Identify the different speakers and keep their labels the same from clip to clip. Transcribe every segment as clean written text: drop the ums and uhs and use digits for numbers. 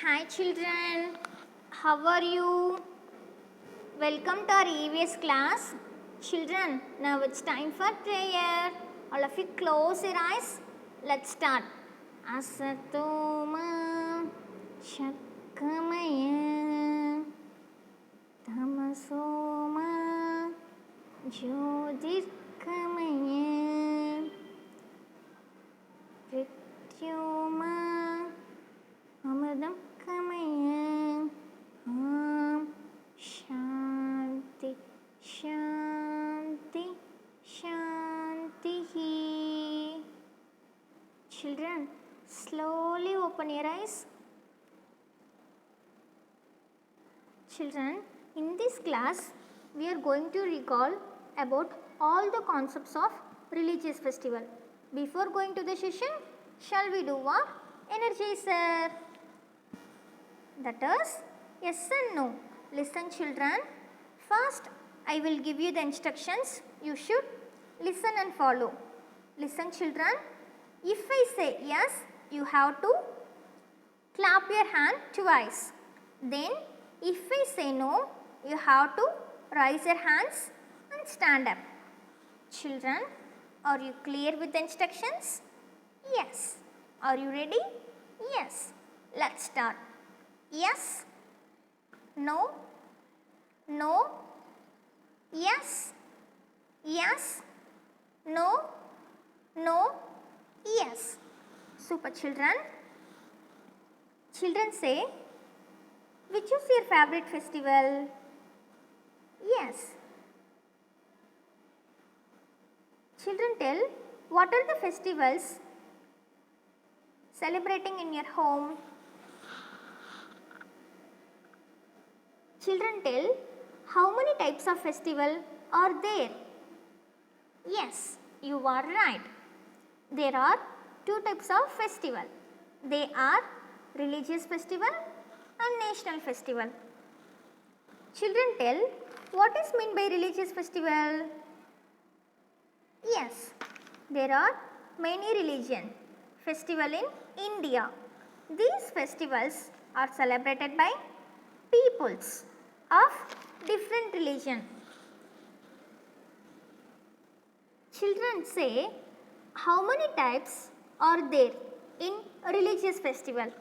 Speaker 1: Hi children, how are you? Welcome to our EVS class. Children, now it's time for prayer. All of you close your eyes. Let's start. Asatoma Shakkamaya Tamasoma Jyotirkamaya Prityoma Amadam Kamaya Om Shanti Shanti Shanti. Children, slowly open your eyes. Children, in this class, we are going to recall about all the concepts of religious festival. Before going to the session, shall we do our energizer? That is yes and no. Listen children. First, I will give you the instructions. You should listen and follow. Listen children. If I say yes, you have to clap your hand twice. Then if I say no, you have to raise your hands and stand up. Children, are you clear with the instructions? Yes. Are you ready? Yes. Let's start. Yes, no, no, yes, yes, no, no, yes. Super children. Children say, which is your favorite festival? Yes. Children tell, what are the festivals celebrating in your home? Children tell, how many types of festival are there? Yes, you are right. There are two types of festival. They are religious festival and national festival. Children tell, what is meant by religious festival? Yes, there are many religion festival in India. These festivals are celebrated by peoples of different religion. Children say, how many types are there in a religious festival?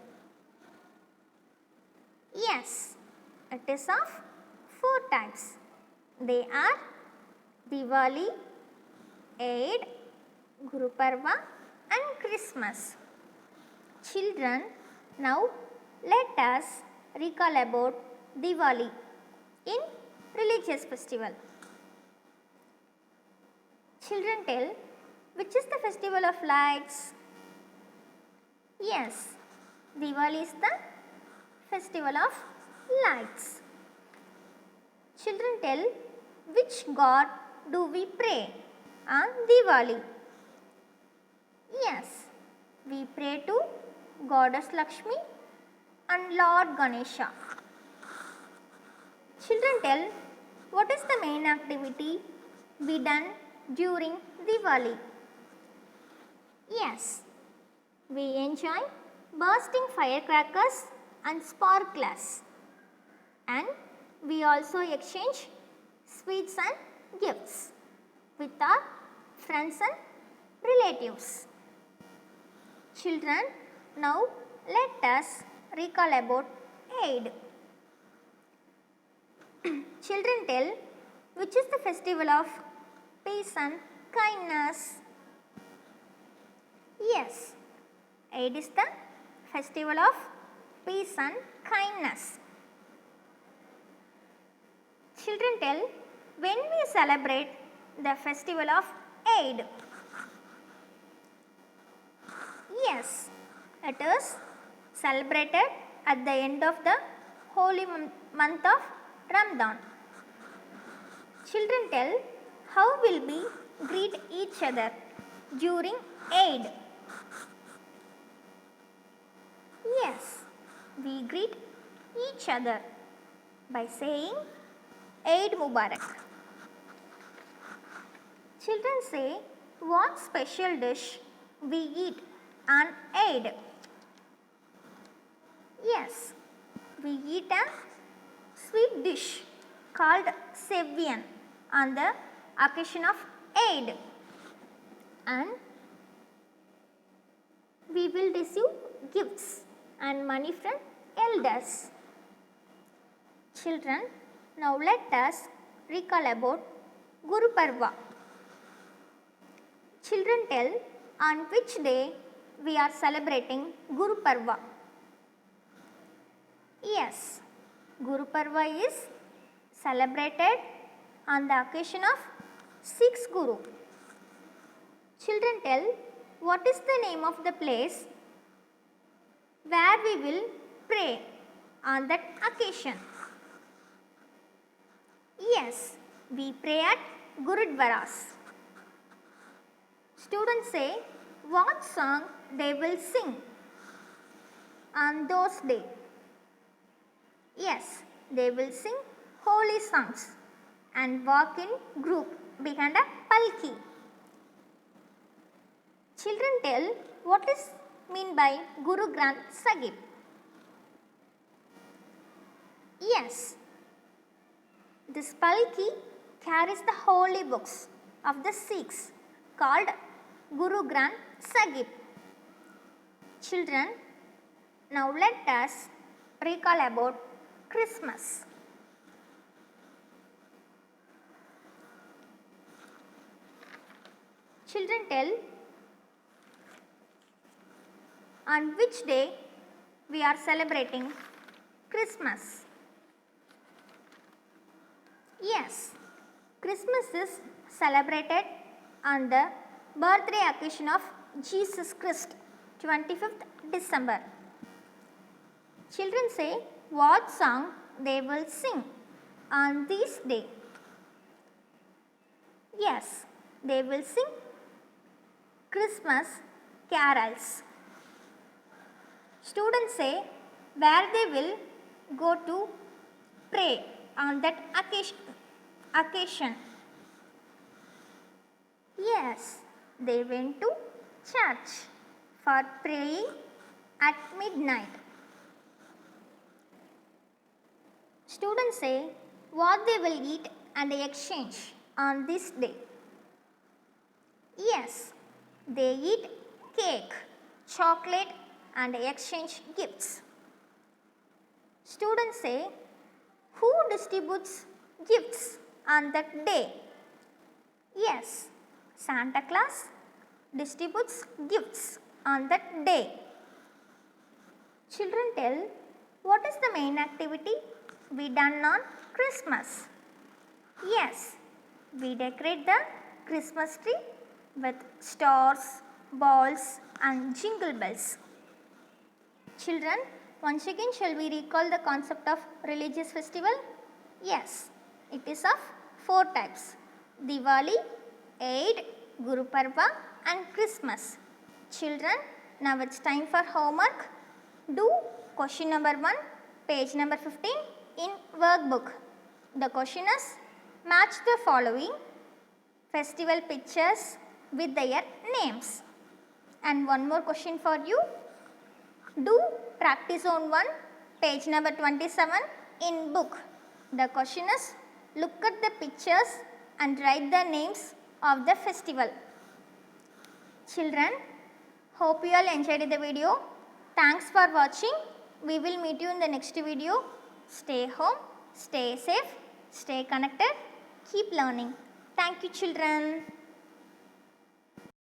Speaker 1: Yes, it is of 4 types. They are Diwali, Eid, Guru Parva and Christmas. Children, now let us recall about Diwali in religious festival. Children tell, which is the festival of lights? Yes, Diwali is the festival of lights. Children tell, which god do we pray on Diwali? Yes, we pray to Goddess Lakshmi and Lord Ganesha. Children tell, what is the main activity be done during Diwali? Yes, we enjoy bursting firecrackers and sparklers, and we also exchange sweets and gifts with our friends and relatives. Children, now let us recall about Eid. Children tell, which is the festival of peace and kindness? Yes, Eid is the festival of peace and kindness. Children tell, when we celebrate the festival of Eid? Yes, it is celebrated at the end of the holy month of Ramadan. Children tell, how will we greet each other during Eid? Yes, we greet each other by saying Eid Mubarak. Children say, what special dish we eat on Eid? Yes, we eat a sweet dish called Sevian on the occasion of Eid, and we will receive gifts and money from elders. Children, now let us recall about Guru Parva. Children, tell on which day we are celebrating Guru Parva. Yes, Guru Parva is celebrated on the occasion of 6th Guru. Children, tell what is the name of the place where we will pray on that occasion. Yes, we pray at Gurudwaras. Students, say what song they will sing on those days. Yes, they will sing holy songs and walk in group behind a palki. Children, tell what is mean by Guru Granth Sahib. Yes, this palki carries the holy books of the Sikhs called Guru Granth Sahib. Children, now let us recall about Christmas. Children, tell on which day we are celebrating Christmas. Yes, Christmas is celebrated on the birthday occasion of Jesus Christ, 25th December. Children, say what song they will sing on this day. Yes, they will sing Christmas carols. Students, say where they will go to pray on that occasion. Yes, they went to church for praying at midnight. Students, say what they will eat and exchange on this day. Yes, they eat cake, chocolate and exchange gifts. Students, say who distributes gifts on that day. Yes, Santa Claus distributes gifts on that day. Children, tell what is the main activity we done on Christmas. Yes, we decorate the Christmas tree with stars, balls and jingle bells. Children, once again shall we recall the concept of religious festival? Yes, it is of 4 types: Diwali, Eid, Guru Parva and Christmas. Children, now it's time for homework. Do question number 1, page number 15 in workbook. The question is, match the following festival pictures with their names. And one more question for you. Do practice on 1, page number 27 in book. The question is, look at the pictures and write the names of the festival. Children, hope you all enjoyed the video. Thanks for watching. We will meet you in the next video. Stay home, stay safe, stay connected, keep learning. Thank you, children.